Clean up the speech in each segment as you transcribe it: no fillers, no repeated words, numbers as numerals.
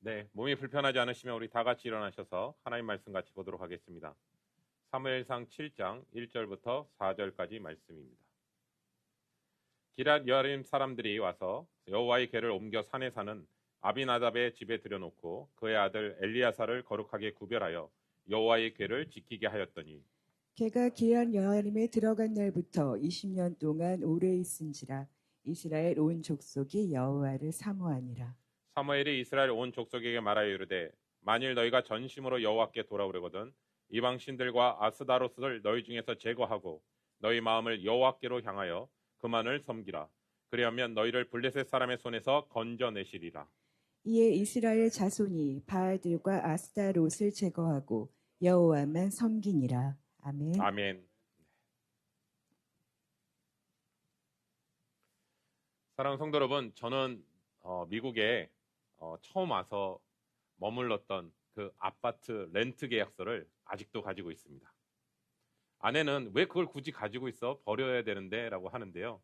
네, 몸이 불편하지 않으시면 우리 다 같이 일어나셔서 하나님 말씀 같이 보도록 하겠습니다. 사무엘상 7장 1절부터 4절까지 말씀입니다. 기럇 여아림 사람들이 와서 여호와의 궤를 옮겨 산에 사는 아비나답의 집에 들여놓고 그의 아들 엘리야사를 거룩하게 구별하여 여호와의 궤를 지키게 하였더니 걔가 기럇 여아림에 들어간 날부터 20년 동안 오래 있은지라 이스라엘 온 족속이 여호와를 사모하니라. 사무엘이 이스라엘 온 족속에게 말하여 이르되 만일 너희가 전심으로 여호와께 돌아오려거든 이방 신들과 아스다로스를 너희 중에서 제거하고 너희 마음을 여호와께로 향하여 그만을 섬기라. 그리하면 너희를 블레셋 사람의 손에서 건져내시리라. 이에 이스라엘 자손이 바알들과 아스타롯을 제거하고 여호와만 섬기니라. 아멘. 아멘. 사랑하는 성도 여러분, 저는 미국에 처음 와서 머물렀던 그 아파트 렌트 계약서를 아직도 가지고 있습니다. 아내는 왜 그걸 굳이 가지고 있어? 버려야 되는데 라고 하는데요.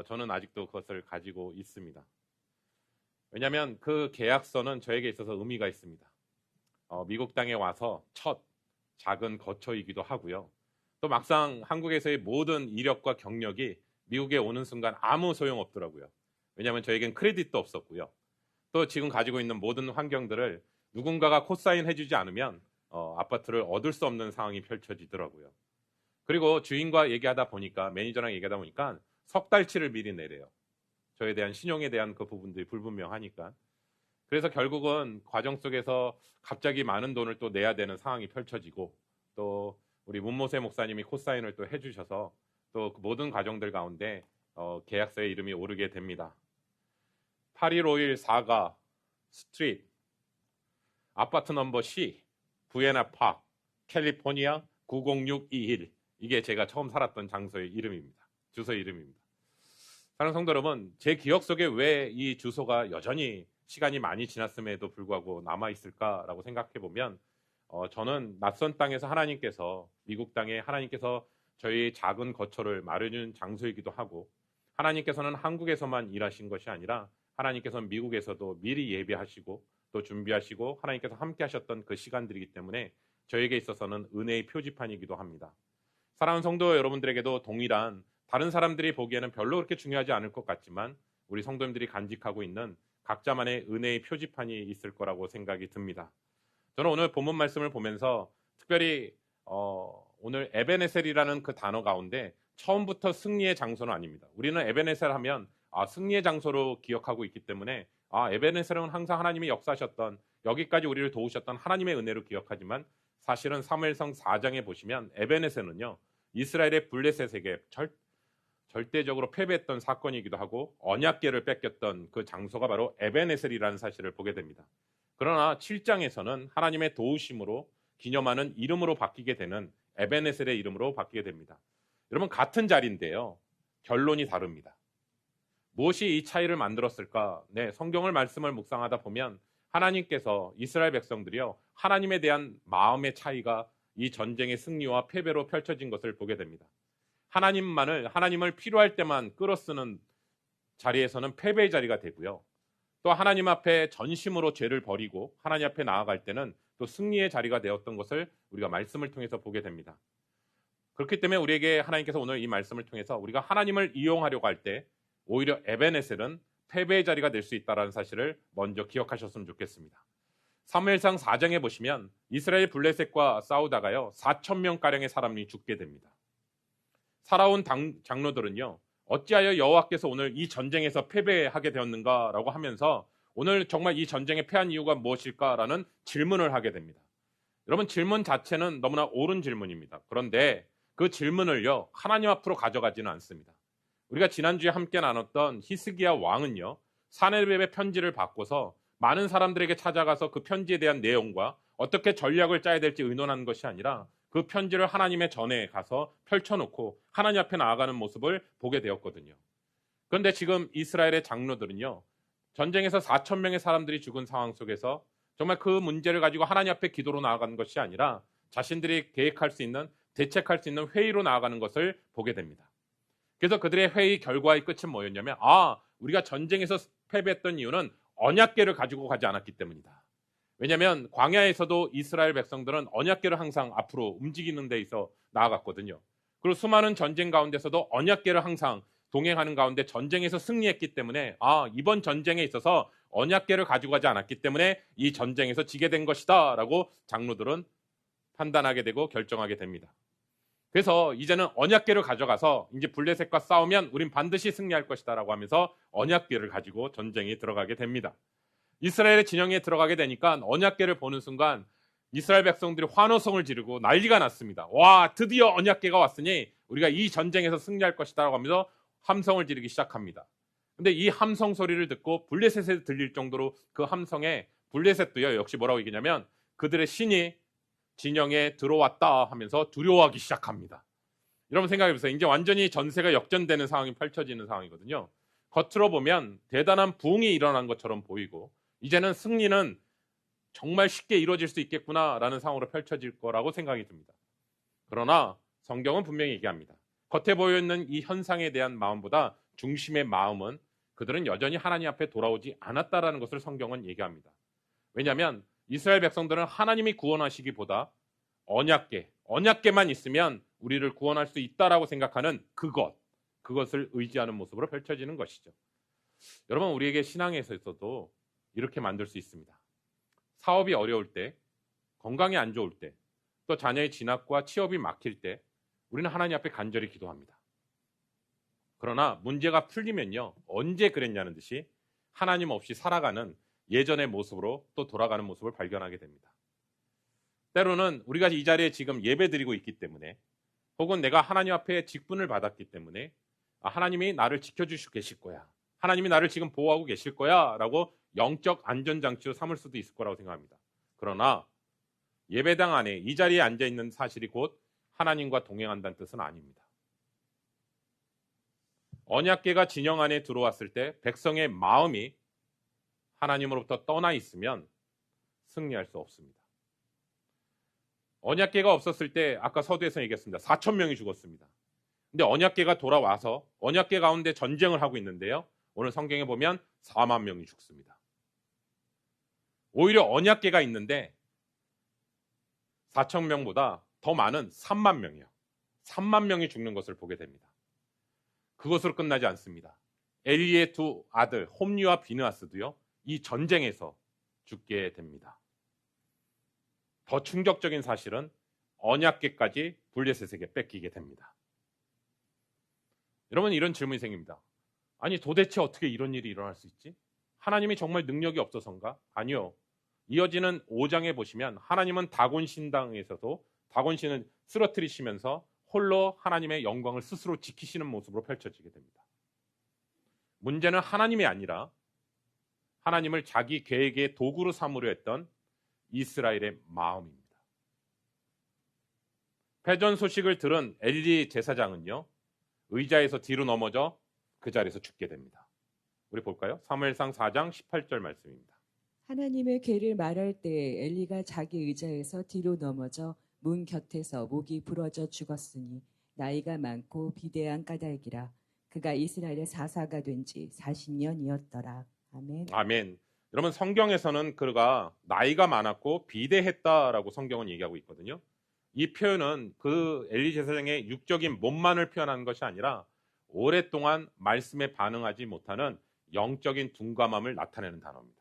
저는 아직도 그것을 가지고 있습니다. 왜냐하면 그 계약서는 저에게 있어서 의미가 있습니다. 미국 땅에 와서 첫 작은 거처이기도 하고요. 또 막상 한국에서의 모든 이력과 경력이 미국에 오는 순간 아무 소용없더라고요. 왜냐하면 저에겐 크레딧도 없었고요. 또 지금 가지고 있는 모든 환경들을 누군가가 코사인 해주지 않으면 아파트를 얻을 수 없는 상황이 펼쳐지더라고요. 그리고 주인과 얘기하다 보니까 매니저랑 얘기하다 보니까 석 달치를 미리 내래요. 저에 대한 신용에 대한 그 부분들이 불분명하니까. 그래서 결국은 과정 속에서 갑자기 많은 돈을 또 내야 되는 상황이 펼쳐지고 또 우리 문모세 목사님이 코사인을 또 해주셔서 또 그 모든 과정들 가운데 계약서에 이름이 오르게 됩니다. 8151 4가 스트리트 아파트 넘버 C 부에나 팍 캘리포니아 90621 이게 제가 처음 살았던 장소의 이름입니다. 주소 이름입니다. 사랑하는 성도 여러분, 제 기억 속에 왜 이 주소가 여전히 시간이 많이 지났음에도 불구하고 남아있을까라고 생각해보면 저는 낯선 땅에서 하나님께서 미국 땅에 하나님께서 저희 작은 거처를 마련해준 장소이기도 하고 하나님께서는 한국에서만 일하신 것이 아니라 하나님께서는 미국에서도 미리 예배하시고 또 준비하시고 하나님께서 함께 하셨던 그 시간들이기 때문에 저에게 있어서는 은혜의 표지판이기도 합니다. 사랑하는 성도 여러분들에게도 동일한 다른 사람들이 보기에는 별로 그렇게 중요하지 않을 것 같지만 우리 성도님들이 간직하고 있는 각자만의 은혜의 표지판이 있을 거라고 생각이 듭니다. 저는 오늘 본문 말씀을 보면서 특별히 오늘 에베네셀이라는 그 단어 가운데 처음부터 승리의 장소는 아닙니다. 우리는 에베네셀 하면 승리의 장소로 기억하고 있기 때문에 에베네셀은 항상 하나님이 역사하셨던 여기까지 우리를 도우셨던 하나님의 은혜로 기억하지만 사실은 사무엘상 4장에 보시면 에베네셀은요 이스라엘의 블레셋에게 절대적으로 패배했던 사건이기도 하고 언약궤를 뺏겼던 그 장소가 바로 에베네셀이라는 사실을 보게 됩니다. 그러나 7장에서는 하나님의 도우심으로 기념하는 이름으로 바뀌게 되는 에베네셀의 이름으로 바뀌게 됩니다. 여러분 같은 자리인데요. 결론이 다릅니다. 무엇이 이 차이를 만들었을까? 네, 성경을 말씀을 묵상하다 보면 하나님께서 이스라엘 백성들이요 하나님에 대한 마음의 차이가 이 전쟁의 승리와 패배로 펼쳐진 것을 보게 됩니다. 하나님을 필요할 때만 끌어쓰는 자리에서는 패배의 자리가 되고요. 또 하나님 앞에 전심으로 죄를 버리고 하나님 앞에 나아갈 때는 또 승리의 자리가 되었던 것을 우리가 말씀을 통해서 보게 됩니다. 그렇기 때문에 우리에게 하나님께서 오늘 이 말씀을 통해서 우리가 하나님을 이용하려고 할 때 오히려 에베네셀은 패배의 자리가 될 수 있다는 사실을 먼저 기억하셨으면 좋겠습니다. 사무엘상 4장에 보시면 이스라엘 블레셋과 싸우다가요 4,000명가량의 사람이 죽게 됩니다. 살아온 장로들은요 어찌하여 여호와께서 오늘 이 전쟁에서 패배하게 되었는가라고 하면서 오늘 정말 이 전쟁에 패한 이유가 무엇일까라는 질문을 하게 됩니다. 여러분 질문 자체는 너무나 옳은 질문입니다. 그런데 그 질문을요 하나님 앞으로 가져가지는 않습니다. 우리가 지난주에 함께 나눴던 히스기야 왕은요 사네립의 편지를 받고서 많은 사람들에게 찾아가서 그 편지에 대한 내용과 어떻게 전략을 짜야 될지 의논한 것이 아니라 그 편지를 하나님의 전에 가서 펼쳐놓고 하나님 앞에 나아가는 모습을 보게 되었거든요. 그런데 지금 이스라엘의 장로들은요 전쟁에서 4,000명의 사람들이 죽은 상황 속에서 정말 그 문제를 가지고 하나님 앞에 기도로 나아가는 것이 아니라 자신들이 계획할 수 있는 대책할 수 있는 회의로 나아가는 것을 보게 됩니다. 그래서 그들의 회의 결과의 끝은 뭐였냐면 우리가 전쟁에서 패배했던 이유는 언약궤를 가지고 가지 않았기 때문이다. 왜냐하면 광야에서도 이스라엘 백성들은 언약궤를 항상 앞으로 움직이는 데 있어 나아갔거든요. 그리고 수많은 전쟁 가운데서도 언약궤를 항상 동행하는 가운데 전쟁에서 승리했기 때문에 이번 전쟁에 있어서 언약궤를 가지고 가지 않았기 때문에 이 전쟁에서 지게 된 것이다 라고 장로들은 판단하게 되고 결정하게 됩니다. 그래서 이제는 언약궤를 가져가서 이제 블레셋과 싸우면 우린 반드시 승리할 것이다 라고 하면서 언약궤를 가지고 전쟁에 들어가게 됩니다. 이스라엘의 진영에 들어가게 되니까 언약궤를 보는 순간 이스라엘 백성들이 환호성을 지르고 난리가 났습니다. 와, 드디어 언약궤가 왔으니 우리가 이 전쟁에서 승리할 것이다 라고 하면서 함성을 지르기 시작합니다. 근데 이 함성 소리를 듣고 블레셋에 들릴 정도로 그 함성에 블레셋도요 역시 뭐라고 얘기냐면 그들의 신이 진영에 들어왔다 하면서 두려워하기 시작합니다. 여러분 생각해보세요. 이제 완전히 전세가 역전되는 상황이 펼쳐지는 상황이거든요. 겉으로 보면 대단한 부흥이 일어난 것처럼 보이고 이제는 승리는 정말 쉽게 이루어질 수 있겠구나라는 상황으로 펼쳐질 거라고 생각이 듭니다. 그러나 성경은 분명히 얘기합니다. 겉에 보여있는 이 현상에 대한 마음보다 중심의 마음은 그들은 여전히 하나님 앞에 돌아오지 않았다라는 것을 성경은 얘기합니다. 왜냐하면 이스라엘 백성들은 하나님이 구원하시기보다 언약궤만 있으면 우리를 구원할 수 있다라고 생각하는 그것을 의지하는 모습으로 펼쳐지는 것이죠. 여러분, 우리에게 신앙에서 있어도 이렇게 만들 수 있습니다. 사업이 어려울 때, 건강이 안 좋을 때, 또 자녀의 진학과 취업이 막힐 때 우리는 하나님 앞에 간절히 기도합니다. 그러나 문제가 풀리면요, 언제 그랬냐는 듯이 하나님 없이 살아가는 예전의 모습으로 또 돌아가는 모습을 발견하게 됩니다. 때로는 우리가 이 자리에 지금 예배드리고 있기 때문에 혹은 내가 하나님 앞에 직분을 받았기 때문에 하나님이 나를 지켜주시고 계실 거야, 하나님이 나를 지금 보호하고 계실 거야 라고 영적 안전장치로 삼을 수도 있을 거라고 생각합니다. 그러나 예배당 안에 이 자리에 앉아있는 사실이 곧 하나님과 동행한다는 뜻은 아닙니다. 언약궤가 진영 안에 들어왔을 때 백성의 마음이 하나님으로부터 떠나 있으면 승리할 수 없습니다. 언약궤가 없었을 때 아까 서두에서 얘기했습니다. 4천 명이 죽었습니다. 근데 언약궤가 돌아와서 언약궤 가운데 전쟁을 하고 있는데요, 오늘 성경에 보면 4만 명이 죽습니다. 오히려 언약궤가 있는데 4천 명보다 더 많은 3만 명이요. 3만 명이 죽는 것을 보게 됩니다. 그것으로 끝나지 않습니다. 엘리의 두 아들 홈리와 비느하스도요, 이 전쟁에서 죽게 됩니다. 더 충격적인 사실은 언약궤까지 블레셋에게 뺏기게 됩니다. 여러분, 이런 질문이 생깁니다. 아니, 도대체 어떻게 이런 일이 일어날 수 있지? 하나님이 정말 능력이 없어서인가? 아니요. 이어지는 5장에 보시면 하나님은 다곤 신당에서도 다곤 신을 쓰러뜨리시면서 홀로 하나님의 영광을 스스로 지키시는 모습으로 펼쳐지게 됩니다. 문제는 하나님이 아니라 하나님을 자기 계획의 도구로 삼으려 했던 이스라엘의 마음입니다. 패전 소식을 들은 엘리 제사장은요, 의자에서 뒤로 넘어져 그 자리에서 죽게 됩니다. 우리 볼까요? 사무엘상 4장 18절 말씀입니다. 하나님의 궤를 말할 때 엘리가 자기 의자에서 뒤로 넘어져 문 곁에서 목이 부러져 죽었으니 나이가 많고 비대한 까닭이라. 그가 이스라엘의 사사가 된 지 40년이었더라. 아멘. 아멘. 여러분, 성경에서는 그가 나이가 많았고 비대했다라고 성경은 얘기하고 있거든요. 이 표현은 그 엘리 제사장의 육적인 몸만을 표현하는 것이 아니라 오랫동안 말씀에 반응하지 못하는 영적인 둔감함을 나타내는 단어입니다.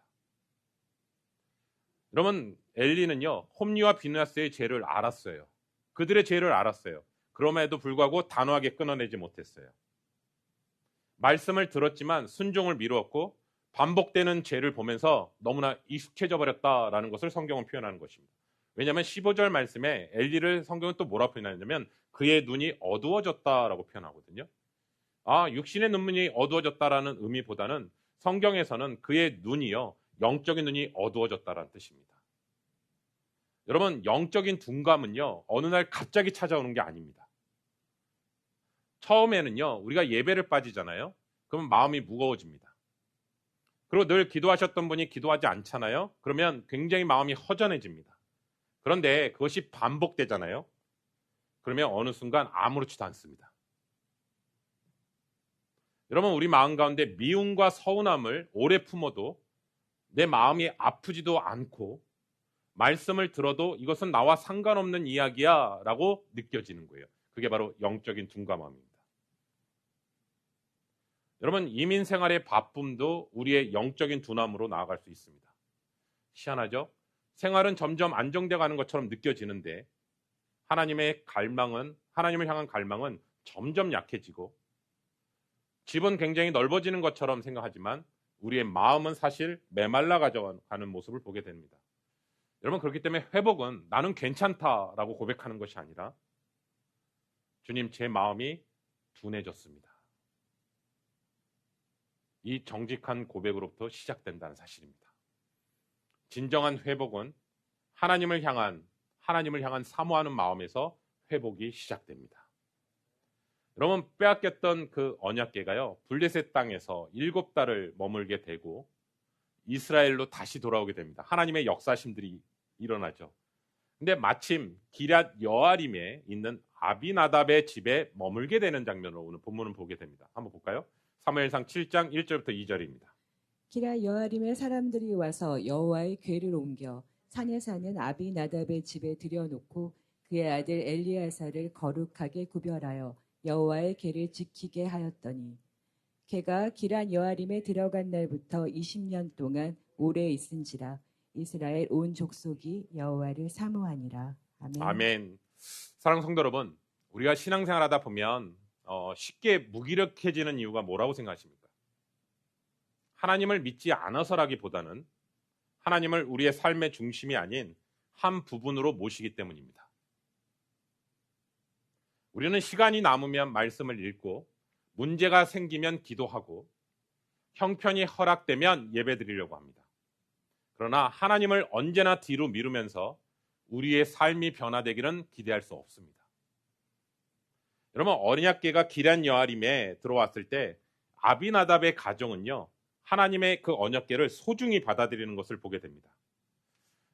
여러분, 엘리는요, 홈리와 비느하스의 죄를 알았어요. 그들의 죄를 알았어요. 그럼에도 불구하고 단호하게 끊어내지 못했어요. 말씀을 들었지만 순종을 미루었고 반복되는 죄를 보면서 너무나 익숙해져 버렸다라는 것을 성경은 표현하는 것입니다. 왜냐하면 15절 말씀에 엘리를 성경은 또 뭐라 표현하냐면 그의 눈이 어두워졌다라고 표현하거든요. 육신의 눈이 어두워졌다라는 의미보다는 성경에서는 그의 눈이요, 영적인 눈이 어두워졌다라는 뜻입니다. 여러분, 영적인 둔감은요, 어느 날 갑자기 찾아오는 게 아닙니다. 처음에는요, 우리가 예배를 빠지잖아요. 그러면 마음이 무거워집니다. 그리고 늘 기도하셨던 분이 기도하지 않잖아요. 그러면 굉장히 마음이 허전해집니다. 그런데 그것이 반복되잖아요. 그러면 어느 순간 아무렇지도 않습니다. 여러분, 우리 마음 가운데 미움과 서운함을 오래 품어도 내 마음이 아프지도 않고 말씀을 들어도 이것은 나와 상관없는 이야기야 라고 느껴지는 거예요. 그게 바로 영적인 둔감함입니다. 여러분, 이민 생활의 바쁨도 우리의 영적인 둔함으로 나아갈 수 있습니다. 희한하죠? 생활은 점점 안정돼 가는 것처럼 느껴지는데 하나님을 향한 갈망은 점점 약해지고 집은 굉장히 넓어지는 것처럼 생각하지만 우리의 마음은 사실 메말라 가져가는 모습을 보게 됩니다. 여러분, 그렇기 때문에 회복은 나는 괜찮다라고 고백하는 것이 아니라 주님, 제 마음이 둔해졌습니다. 이 정직한 고백으로부터 시작된다는 사실입니다. 진정한 회복은 하나님을 향한 사모하는 마음에서 회복이 시작됩니다. 여러분, 빼앗겼던 그 언약궤가요, 블레셋 땅에서 7달을 머물게 되고 이스라엘로 다시 돌아오게 됩니다. 하나님의 역사심들이 일어나죠. 근데 마침 기럇 여아림에 있는 아비나답의 집에 머물게 되는 장면을 오늘 본문은 보게 됩니다. 한번 볼까요? 사무엘상 7장 1절부터 2절입니다. 기럇 여아림의 사람들이 와서 여호와의 궤를 옮겨 산에 사는 아비나답의 집에 들여놓고 그의 아들 엘리야사를 거룩하게 구별하여 여호와의 궤를 지키게 하였더니 걔가 기럇 여아림에 들어간 날부터 20년 동안 오래 있은지라 이스라엘 온 족속이 여호와를 사모하니라. 아멘. 아멘. 사랑하는 성도 여러분, 우리가 신앙생활하다 보면 쉽게 무기력해지는 이유가 뭐라고 생각하십니까? 하나님을 믿지 않아서라기보다는 하나님을 우리의 삶의 중심이 아닌 한 부분으로 모시기 때문입니다. 우리는 시간이 남으면 말씀을 읽고 문제가 생기면 기도하고 형편이 허락되면 예배드리려고 합니다. 그러나 하나님을 언제나 뒤로 미루면서 우리의 삶이 변화되기는 기대할 수 없습니다. 여러분, 언약궤가 기럇 여아림에 들어왔을 때 아비나답의 가정은요, 하나님의 그 언약궤를 소중히 받아들이는 것을 보게 됩니다.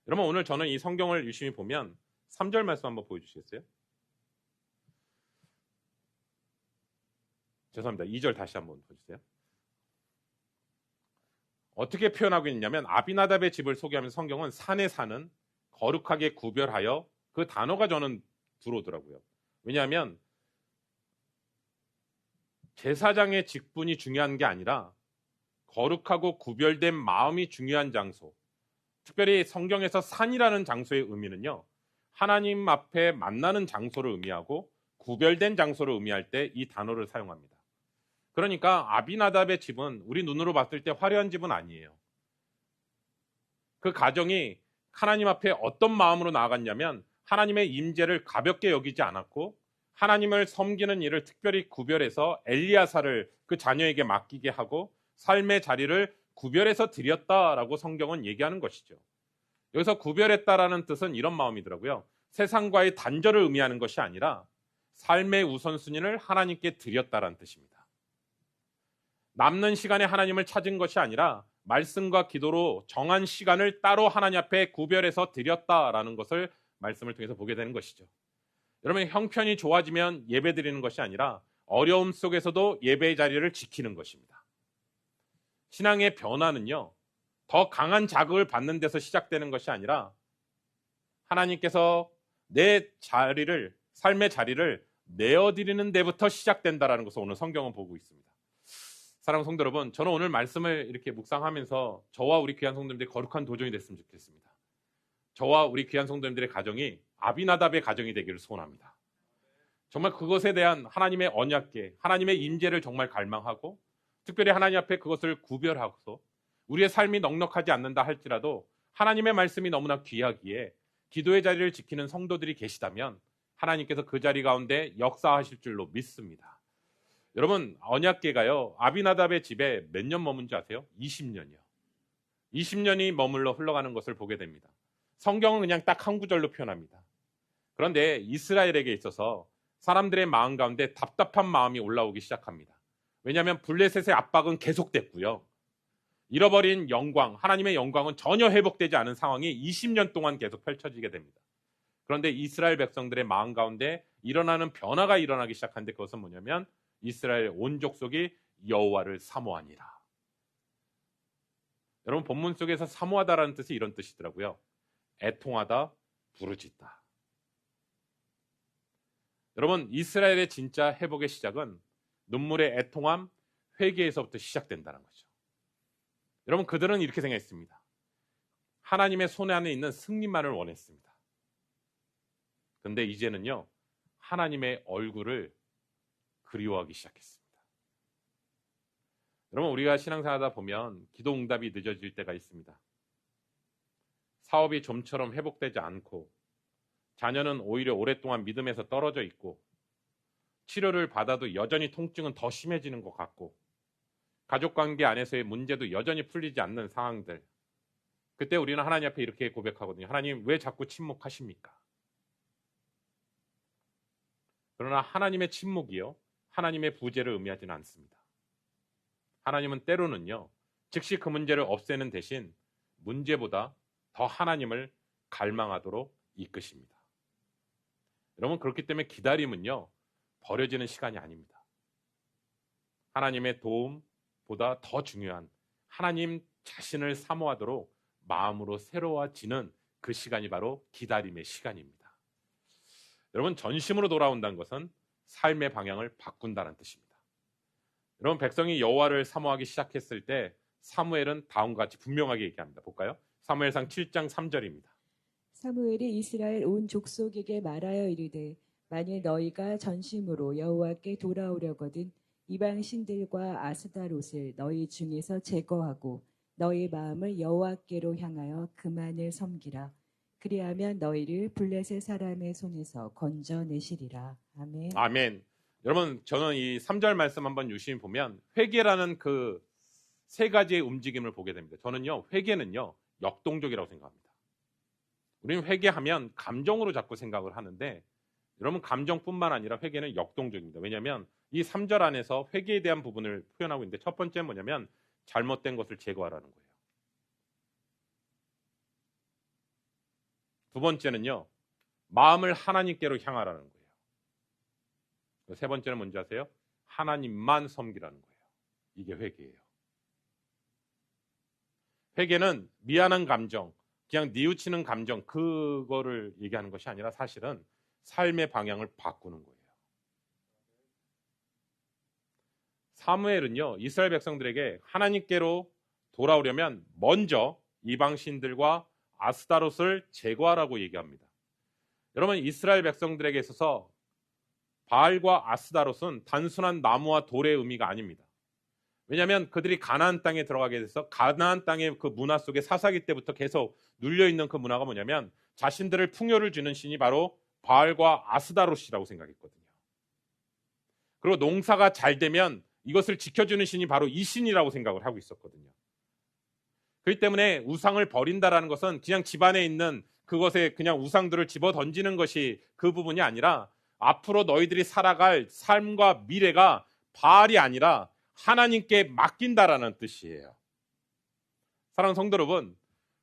여러분, 오늘 저는 이 성경을 유심히 보면 3절 말씀 한번 보여주시겠어요? 죄송합니다. 2절 다시 한번 보여주세요. 어떻게 표현하고 있냐면 아비나답의 집을 소개하면서 성경은 산에 사는 거룩하게 구별하여, 그 단어가 저는 들어오더라고요. 왜냐하면 제사장의 직분이 중요한 게 아니라 거룩하고 구별된 마음이 중요한 장소. 특별히 성경에서 산이라는 장소의 의미는요, 하나님 앞에 만나는 장소를 의미하고 구별된 장소를 의미할 때 이 단어를 사용합니다. 그러니까 아비나답의 집은 우리 눈으로 봤을 때 화려한 집은 아니에요. 그 가정이 하나님 앞에 어떤 마음으로 나아갔냐면 하나님의 임재를 가볍게 여기지 않았고 하나님을 섬기는 일을 특별히 구별해서 엘리야사를 그 자녀에게 맡기게 하고 삶의 자리를 구별해서 드렸다라고 성경은 얘기하는 것이죠. 여기서 구별했다라는 뜻은 이런 마음이더라고요. 세상과의 단절을 의미하는 것이 아니라 삶의 우선순위를 하나님께 드렸다라는 뜻입니다. 남는 시간에 하나님을 찾은 것이 아니라 말씀과 기도로 정한 시간을 따로 하나님 앞에 구별해서 드렸다라는 것을 말씀을 통해서 보게 되는 것이죠. 여러분, 형편이 좋아지면 예배 드리는 것이 아니라 어려움 속에서도 예배의 자리를 지키는 것입니다. 신앙의 변화는요, 더 강한 자극을 받는 데서 시작되는 것이 아니라 하나님께서 내 자리를, 삶의 자리를 내어드리는 데부터 시작된다라는 것을 오늘 성경은 보고 있습니다. 사랑하는 성도 여러분, 저는 오늘 말씀을 이렇게 묵상하면서 저와 우리 귀한 성도님들이 거룩한 도전이 됐으면 좋겠습니다. 저와 우리 귀한 성도님들의 가정이 아비나답의 가정이 되기를 소원합니다. 정말 그것에 대한 하나님의 언약궤, 하나님의 임재를 정말 갈망하고 특별히 하나님 앞에 그것을 구별하고서 우리의 삶이 넉넉하지 않는다 할지라도 하나님의 말씀이 너무나 귀하기에 기도의 자리를 지키는 성도들이 계시다면 하나님께서 그 자리 가운데 역사하실 줄로 믿습니다. 여러분, 언약궤가요, 아비나답의 집에 몇 년 머문지 아세요? 20년이요. 20년이 머물러 흘러가는 것을 보게 됩니다. 성경은 그냥 딱 한 구절로 표현합니다. 그런데 이스라엘에게 있어서 사람들의 마음 가운데 답답한 마음이 올라오기 시작합니다. 왜냐하면 블레셋의 압박은 계속됐고요. 잃어버린 영광, 하나님의 영광은 전혀 회복되지 않은 상황이 20년 동안 계속 펼쳐지게 됩니다. 그런데 이스라엘 백성들의 마음 가운데 일어나는 변화가 일어나기 시작하는데 그것은 뭐냐면 이스라엘 온 족속이 여호와를 사모하니라. 여러분, 본문 속에서 사모하다라는 뜻이 이런 뜻이더라고요. 애통하다 부르짖다. 여러분, 이스라엘의 진짜 회복의 시작은 눈물의 애통함, 회개에서부터 시작된다는 거죠. 여러분, 그들은 이렇게 생각했습니다. 하나님의 손 안에 있는 승리만을 원했습니다. 근데 이제는요, 하나님의 얼굴을 그리워하기 시작했습니다. 여러분, 우리가 신앙생활하다 보면 기도 응답이 늦어질 때가 있습니다. 사업이 좀처럼 회복되지 않고 자녀는 오히려 오랫동안 믿음에서 떨어져 있고 치료를 받아도 여전히 통증은 더 심해지는 것 같고 가족관계 안에서의 문제도 여전히 풀리지 않는 상황들. 그때 우리는 하나님 앞에 이렇게 고백하거든요. 하나님, 왜 자꾸 침묵하십니까? 그러나 하나님의 침묵이요, 하나님의 부재를 의미하지는 않습니다. 하나님은 때로는요, 즉시 그 문제를 없애는 대신 문제보다 더 하나님을 갈망하도록 이끄십니다. 여러분, 그렇기 때문에 기다림은요, 버려지는 시간이 아닙니다. 하나님의 도움보다 더 중요한 하나님 자신을 사모하도록 마음으로 새로워지는 그 시간이 바로 기다림의 시간입니다. 여러분, 전심으로 돌아온다는 것은 삶의 방향을 바꾼다는 뜻입니다. 여러분, 백성이 여호와를 사모하기 시작했을 때 사무엘은 다음과 같이 분명하게 얘기합니다. 볼까요? 사무엘상 7장 3절입니다. 사무엘이 이스라엘 온 족속에게 말하여 이르되 만일 너희가 전심으로 여호와께 돌아오려거든 이방 신들과 아스다롯을 너희 중에서 제거하고 너희 마음을 여호와께로 향하여 그만을 섬기라. 그리하면 너희를 블레셋 사람의 손에서 건져내시리라. 아멘. 아멘. 여러분, 저는 이 3절 말씀 한번 유심히 보면 회개라는 그 세 가지의 움직임을 보게 됩니다. 저는요, 회개는요, 역동적이라고 생각합니다. 우리는 회개하면 감정으로 자꾸 생각을 하는데 여러분, 감정뿐만 아니라 회개는 역동적입니다. 왜냐하면 이 3절 안에서 회개에 대한 부분을 표현하고 있는데 첫 번째는 뭐냐면 잘못된 것을 제거하라는 거예요. 두 번째는요, 마음을 하나님께로 향하라는 거예요. 세 번째는 뭔지 아세요? 하나님만 섬기라는 거예요. 이게 회개예요. 회개는 미안한 감정, 그냥 뉘우치는 감정, 그거를 얘기하는 것이 아니라 사실은 삶의 방향을 바꾸는 거예요. 사무엘은요, 이스라엘 백성들에게 하나님께로 돌아오려면 먼저 이방신들과 아스다롯을 제거하라고 얘기합니다. 여러분, 이스라엘 백성들에게 있어서 바알과 아스다롯은 단순한 나무와 돌의 의미가 아닙니다. 왜냐하면 그들이 가나안 땅에 들어가게 돼서 가나안 땅의 그 문화 속에 사사기 때부터 계속 눌려있는 그 문화가 뭐냐면 자신들을 풍요를 주는 신이 바로 바알과 아스다롯이라고 생각했거든요. 그리고 농사가 잘 되면 이것을 지켜주는 신이 바로 이 신이라고 생각을 하고 있었거든요. 그렇기 때문에 우상을 버린다라는 것은 그냥 집안에 있는 그것에 그냥 우상들을 집어 던지는 것이 그 부분이 아니라 앞으로 너희들이 살아갈 삶과 미래가 바알이 아니라 하나님께 맡긴다라는 뜻이에요. 사랑하는 성도 여러분,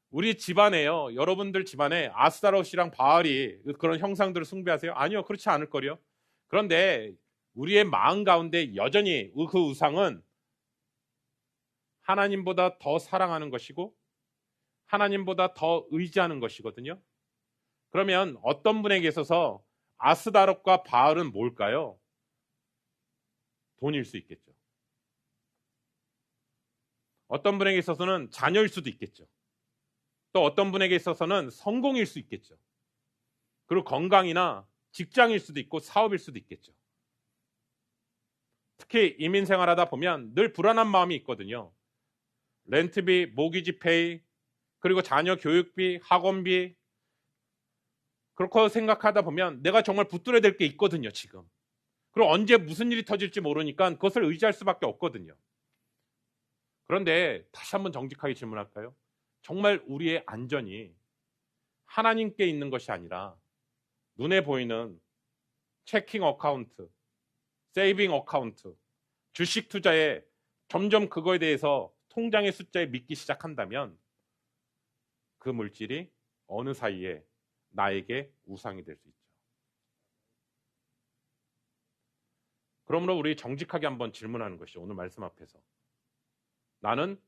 우리 집안에요, 여러분들 집안에 아스타롯이랑 바알이 그런 형상들을 숭배하세요? 아니요, 그렇지 않을 거요. 그런데 우리의 마음 가운데 여전히 그 우상은 하나님보다 더 사랑하는 것이고 하나님보다 더 의지하는 것이거든요. 그러면 어떤 분에게 있어서 아스다롯과 바알은 뭘까요? 돈일 수 있겠죠. 어떤 분에게 있어서는 자녀일 수도 있겠죠. 또 어떤 분에게 있어서는 성공일 수 있겠죠. 그리고 건강이나 직장일 수도 있고 사업일 수도 있겠죠. 특히 이민 생활하다 보면 늘 불안한 마음이 있거든요. 렌트비, 모기지 페이, 그리고 자녀 교육비, 학원비, 그렇게 생각하다 보면 내가 정말 붙들어야 될 게 있거든요, 지금. 그리고 언제 무슨 일이 터질지 모르니까 그것을 의지할 수밖에 없거든요. 그런데 다시 한번 정직하게 질문할까요? 정말 우리의 안전이 하나님께 있는 것이 아니라 눈에 보이는 체킹 어카운트, 세이빙 어카운트, 주식 투자에 점점 그거에 대해서 통장의 숫자에 믿기 시작한다면 그 물질이 어느 사이에 나에게 우상이 될 수 있죠. 그러므로 우리 정직하게 한번 질문하는 것이 오늘 말씀 앞에서 나는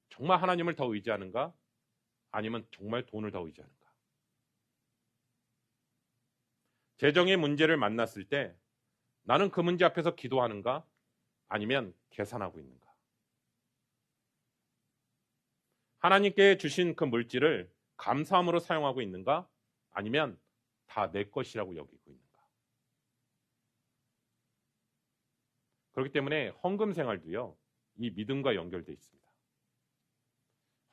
정말 하나님을 더 의지하는가? 아니면 정말 돈을 더 의지하는가? 재정의 문제를 만났을 때 나는 그 문제 앞에서 기도하는가? 아니면 계산하고 있는가? 하나님께 주신 그 물질을 감사함으로 사용하고 있는가? 아니면 다 내 것이라고 여기고 있는가? 그렇기 때문에 헌금 생활도요, 이 믿음과 연결되어 있습니다.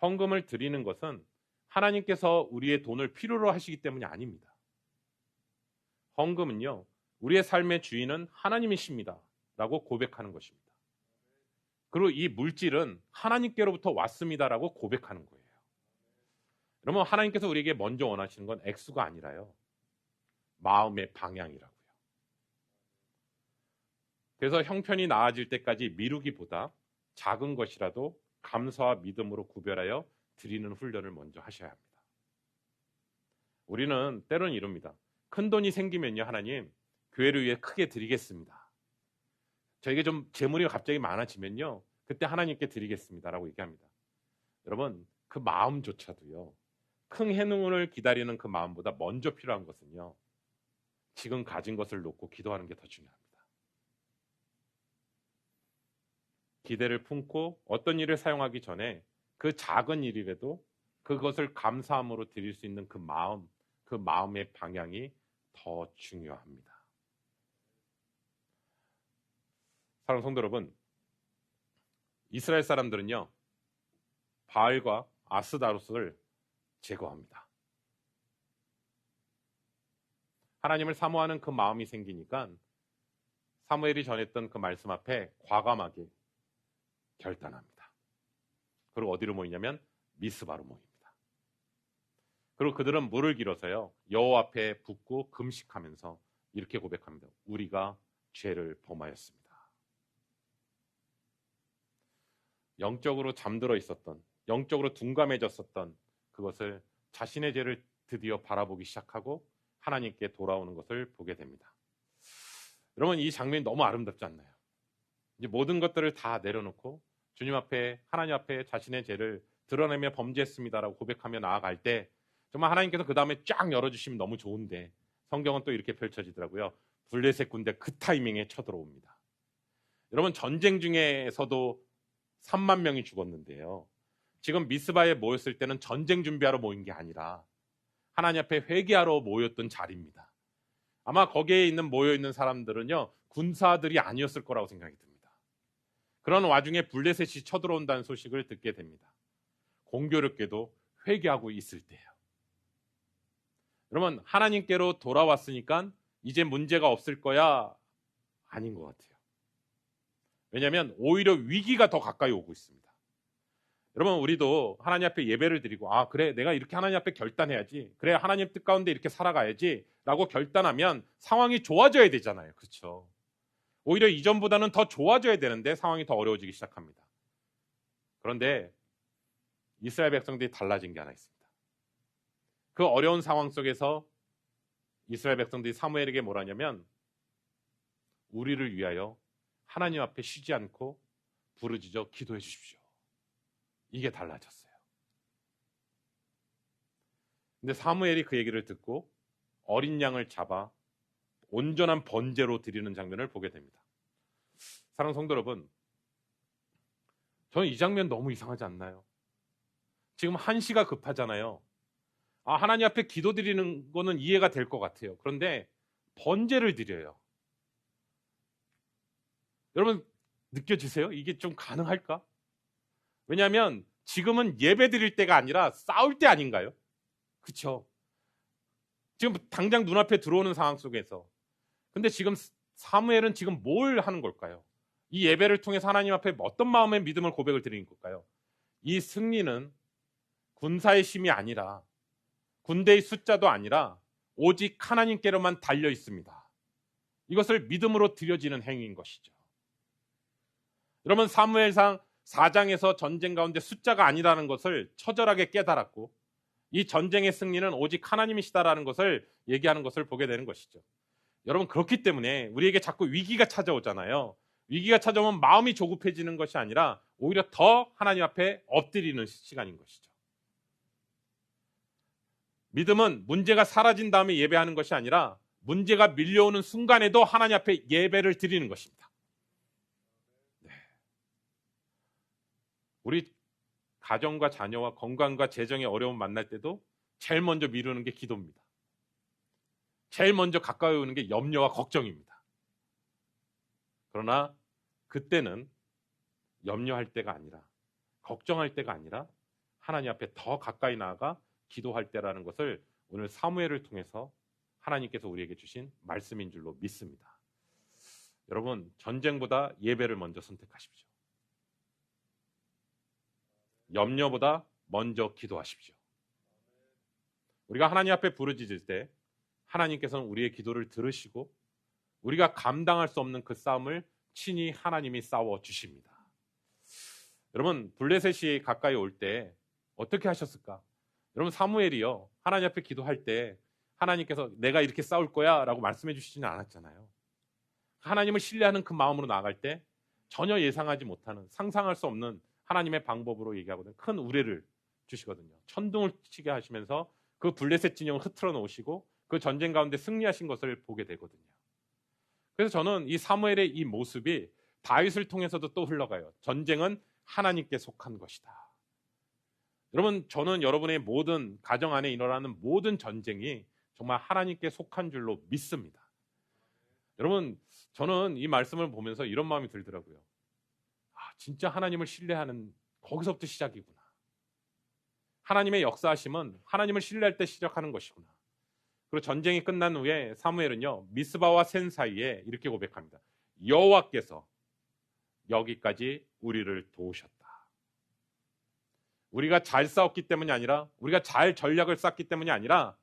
헌금을 드리는 것은 하나님께서 우리의 돈을 필요로 하시기 때문이 아닙니다. 헌금은요, 우리의 삶의 주인은 하나님이십니다 라고 고백하는 것입니다. 그리고 이 물질은 하나님께로부터 왔습니다라고 고백하는 거예요. 그러면 하나님께서 우리에게 먼저 원하시는 건 액수가 아니라요, 마음의 방향이라고요. 그래서 형편이 나아질 때까지 미루기보다 작은 것이라도 감사와 믿음으로 구별하여 드리는 훈련을 먼저 하셔야 합니다. 우리는 때로는 이럽니다. 큰 돈이 생기면요, 하나님 교회를 위해 크게 드리겠습니다. 저에게 좀 재물이 갑자기 많아지면요, 그때 하나님께 드리겠습니다라고 얘기합니다. 여러분, 그 마음조차도요, 큰 해능을 기다리는 그 마음보다 먼저 필요한 것은요, 지금 가진 것을 놓고 기도하는 게 더 중요합니다. 기대를 품고 어떤 일을 사용하기 전에 그 작은 일이라도 그것을 감사함으로 드릴 수 있는 그 마음, 그 마음의 방향이 더 중요합니다. 사랑하는 성도 여러분, 이스라엘 사람들은요, 바알과 아스다롯을 제거합니다. 하나님을 사모하는 그 마음이 생기니까 사무엘이 전했던 그 말씀 앞에 과감하게 결단합니다. 그리고 어디로 모이냐면 미스바로 모입니다. 그리고 그들은 물을 길어서요, 여호와 앞에 붓고 금식하면서 이렇게 고백합니다. 우리가 죄를 범하였습니다. 영적으로 잠들어 있었던, 영적으로 둔감해졌었던 그것을, 자신의 죄를 드디어 바라보기 시작하고 하나님께 돌아오는 것을 보게 됩니다. 여러분, 이 장면이 너무 아름답지 않나요? 이제 모든 것들을 다 내려놓고 주님 앞에, 하나님 앞에 자신의 죄를 드러내며 범죄했습니다라고 고백하며 나아갈 때 정말 하나님께서 그 다음에 쫙 열어주시면 너무 좋은데, 성경은 또 이렇게 펼쳐지더라고요. 블레셋 군대 그 타이밍에 쳐들어옵니다. 여러분, 전쟁 중에서도 3만 명이 죽었는데요, 지금 미스바에 모였을 때는 전쟁 준비하러 모인 게 아니라 하나님 앞에 회개하러 모였던 자리입니다. 아마 거기에 모여있는 사람들은요, 군사들이 아니었을 거라고 생각이 듭니다. 그런 와중에 블레셋이 쳐들어온다는 소식을 듣게 됩니다. 공교롭게도 회개하고 있을 때예요. 여러분, 하나님께로 돌아왔으니까 이제 문제가 없을 거야? 아닌 것 같아요. 왜냐하면 오히려 위기가 더 가까이 오고 있습니다. 여러분, 우리도 하나님 앞에 예배를 드리고, 아 그래, 내가 이렇게 하나님 앞에 결단해야지, 그래 하나님 뜻 가운데 이렇게 살아가야지 라고 결단하면 상황이 좋아져야 되잖아요. 그렇죠? 오히려 이전보다는 더 좋아져야 되는데 상황이 더 어려워지기 시작합니다. 그런데 이스라엘 백성들이 달라진 게 하나 있습니다. 그 어려운 상황 속에서 이스라엘 백성들이 사무엘에게 뭐라냐면, 우리를 위하여 하나님 앞에 쉬지 않고 부르짖어 기도해 주십시오. 이게 달라졌어요. 근데 사무엘이 그 얘기를 듣고 어린 양을 잡아 온전한 번제로 드리는 장면을 보게 됩니다. 사랑하는 성도 여러분, 저는 이 장면 너무 이상하지 않나요? 지금 한시가 급하잖아요. 하나님 앞에 기도 드리는 거는 이해가 될 것 같아요. 그런데 번제를 드려요. 여러분, 느껴지세요? 이게 좀 가능할까? 왜냐하면 지금은 예배 드릴 때가 아니라 싸울 때 아닌가요? 그렇죠? 지금 당장 눈앞에 들어오는 상황 속에서. 근데 지금 사무엘은 지금 뭘 하는 걸까요? 이 예배를 통해서 하나님 앞에 어떤 마음의 믿음을 고백을 드리는 걸까요? 이 승리는 군사의 힘이 아니라, 군대의 숫자도 아니라 오직 하나님께로만 달려 있습니다. 이것을 믿음으로 드려지는 행위인 것이죠. 여러분, 사무엘상 4장에서 전쟁 가운데 숫자가 아니라는 것을 처절하게 깨달았고, 이 전쟁의 승리는 오직 하나님이시다라는 것을 얘기하는 것을 보게 되는 것이죠. 여러분, 그렇기 때문에 우리에게 자꾸 위기가 찾아오잖아요. 위기가 찾아오면 마음이 조급해지는 것이 아니라 오히려 더 하나님 앞에 엎드리는 시간인 것이죠. 믿음은 문제가 사라진 다음에 예배하는 것이 아니라 문제가 밀려오는 순간에도 하나님 앞에 예배를 드리는 것입니다. 네. 우리 가정과 자녀와 건강과 재정의 어려움 만날 때도 제일 먼저 미루는 게 기도입니다. 제일 먼저 가까이 오는 게 염려와 걱정입니다. 그러나 그때는 염려할 때가 아니라, 걱정할 때가 아니라 하나님 앞에 더 가까이 나아가 기도할 때라는 것을 오늘 사무엘을 통해서 하나님께서 우리에게 주신 말씀인 줄로 믿습니다. 여러분, 전쟁보다 예배를 먼저 선택하십시오. 염려보다 먼저 기도하십시오. 우리가 하나님 앞에 부르짖을 때 하나님께서는 우리의 기도를 들으시고 우리가 감당할 수 없는 그 싸움을 친히 하나님이 싸워 주십니다. 여러분, 블레셋이 가까이 올 때 어떻게 하셨을까? 여러분, 사무엘이요, 하나님 앞에 기도할 때 하나님께서 내가 이렇게 싸울 거야 라고 말씀해 주시지는 않았잖아요. 하나님을 신뢰하는 그 마음으로 나아갈 때 전혀 예상하지 못하는, 상상할 수 없는 하나님의 방법으로 얘기하거든요. 큰 우레를 주시거든요. 천둥을 치게 하시면서 그 블레셋 진영을 흐트러 놓으시고 그 전쟁 가운데 승리하신 것을 보게 되거든요. 그래서 저는 이 사무엘의 이 모습이 다윗을 통해서도 또 흘러가요. 전쟁은 하나님께 속한 것이다. 여러분, 저는 여러분의 모든 가정 안에 일어나는 모든 전쟁이 정말 하나님께 속한 줄로 믿습니다. 여러분, 저는 이 말씀을 보면서 이런 마음이 들더라고요. 진짜 하나님을 신뢰하는, 거기서부터 시작이구나. 하나님의 역사하심은 하나님을 신뢰할 때 시작하는 것이구나. 그리고 전쟁이 끝난 후에 사무엘은요, 미스바와 센 사이에 이렇게 고백합니다. 여호와께서 여기까지 우리를 도우셨다. 우리가 잘 싸웠기 때문이 아니라, 우리가 잘 전략을 짰기 때문이 아니라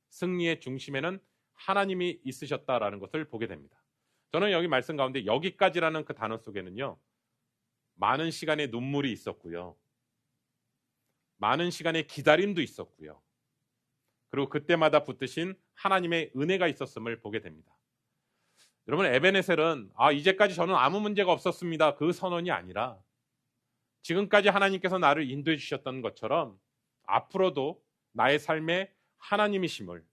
승리의 중심에는 하나님이 있으셨다라는 것을 보게 됩니다. 저는 여기 말씀 가운데 여기까지라는 그 단어 속에는요, 많은 시간의 눈물이 있었고요, 많은 시간의 기다림도 있었고요, 그리고 그때마다 붙드신 하나님의 은혜가 있었음을 보게 됩니다. 여러분, 에베네셀은 이제까지 저는 아무 문제가 없었습니다, 그 선언이 아니라 지금까지 하나님께서 나를 인도해 주셨던 것처럼 앞으로도 나의 삶에 하나님이심을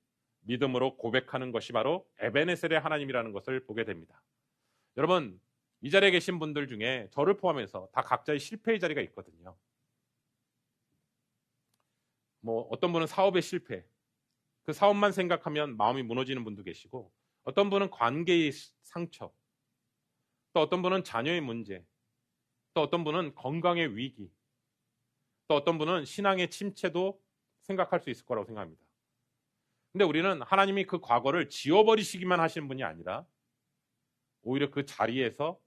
믿음으로 고백하는 것이 바로 에베네셀의 하나님이라는 것을 보게 됩니다. 여러분, 이 자리에 계신 분들 중에 저를 포함해서 다 각자의 실패의 자리가 있거든요. 어떤 분은 사업의 실패, 그 사업만 생각하면 마음이 무너지는 분도 계시고, 어떤 분은 관계의 상처, 또 어떤 분은 자녀의 문제, 또 어떤 분은 건강의 위기, 또 어떤 분은 신앙의 침체도 생각할 수 있을 거라고 생각합니다. 근데 우리는 하나님이 그 과거를 지워버리시기만 하시는 분이 아니라 오히려 그 자리에서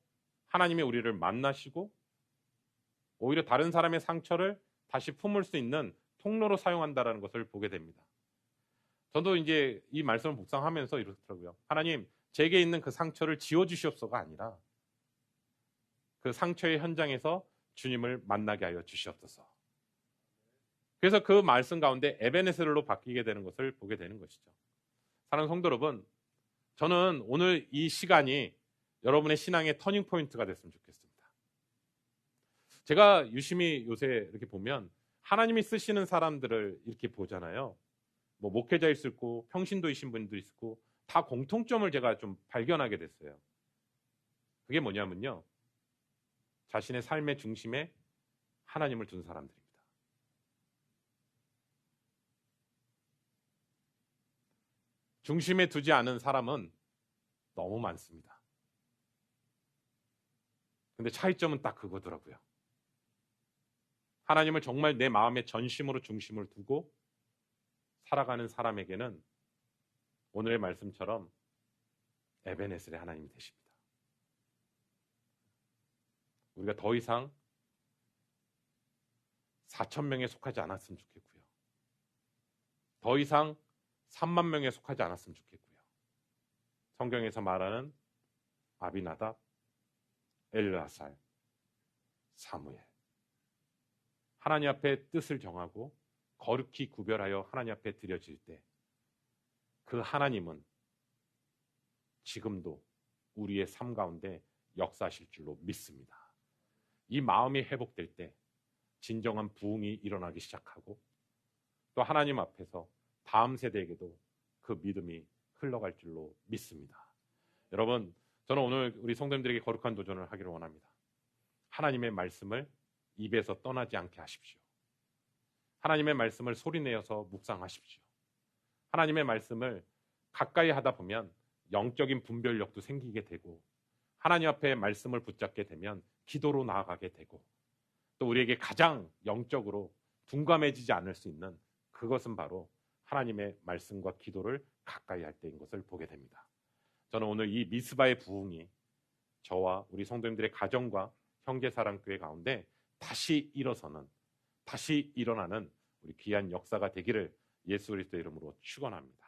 하나님이 우리를 만나시고 오히려 다른 사람의 상처를 다시 품을 수 있는 통로로 사용한다는 것을 보게 됩니다. 저도 이제 이 말씀을 묵상하면서 이렇더라고요. 하나님, 제게 있는 그 상처를 지워주시옵소서가 아니라 그 상처의 현장에서 주님을 만나게 하여 주시옵소서. 그래서 그 말씀 가운데 에베네셀로 바뀌게 되는 것을 보게 되는 것이죠. 사랑하는 성도 여러분, 저는 오늘 이 시간이 여러분의 신앙의 터닝 포인트가 됐으면 좋겠습니다. 제가 유심히 요새 이렇게 보면 하나님이 쓰시는 사람들을 이렇게 보잖아요. 목회자일 수 있고 평신도이신 분도 있고 다 공통점을 제가 좀 발견하게 됐어요. 그게 뭐냐면요, 자신의 삶의 중심에 하나님을 둔 사람들입니다. 중심에 두지 않은 사람은 너무 많습니다. 근데 차이점은 딱 그거더라고요. 하나님을 정말 내 마음의 전심으로 중심을 두고 살아가는 사람에게는 오늘의 말씀처럼 에베네셀의 하나님이 되십니다. 우리가 더 이상 4,000명에 속하지 않았으면 좋겠고요. 더 이상 3만 명에 속하지 않았으면 좋겠고요. 성경에서 말하는 아비나답, 엘르아살, 사무엘, 하나님 앞에 뜻을 정하고 거룩히 구별하여 하나님 앞에 드려질 때 그 하나님은 지금도 우리의 삶 가운데 역사하실 줄로 믿습니다. 이 마음이 회복될 때 진정한 부흥이 일어나기 시작하고 또 하나님 앞에서 다음 세대에게도 그 믿음이 흘러갈 줄로 믿습니다. 여러분, 저는 오늘 우리 성도님들에게 거룩한 도전을 하기를 원합니다. 하나님의 말씀을 입에서 떠나지 않게 하십시오. 하나님의 말씀을 소리내어서 묵상하십시오. 하나님의 말씀을 가까이 하다 보면 영적인 분별력도 생기게 되고, 하나님 앞에 말씀을 붙잡게 되면 기도로 나아가게 되고, 또 우리에게 가장 영적으로 둔감해지지 않을 수 있는 그것은 바로 하나님의 말씀과 기도를 가까이 할 때인 것을 보게 됩니다. 저는 오늘 이 미스바의 부흥이 저와 우리 성도님들의 가정과 형제사랑교회 가운데 다시 일어나는 우리 귀한 역사가 되기를 예수 그리스도의 이름으로 축원합니다.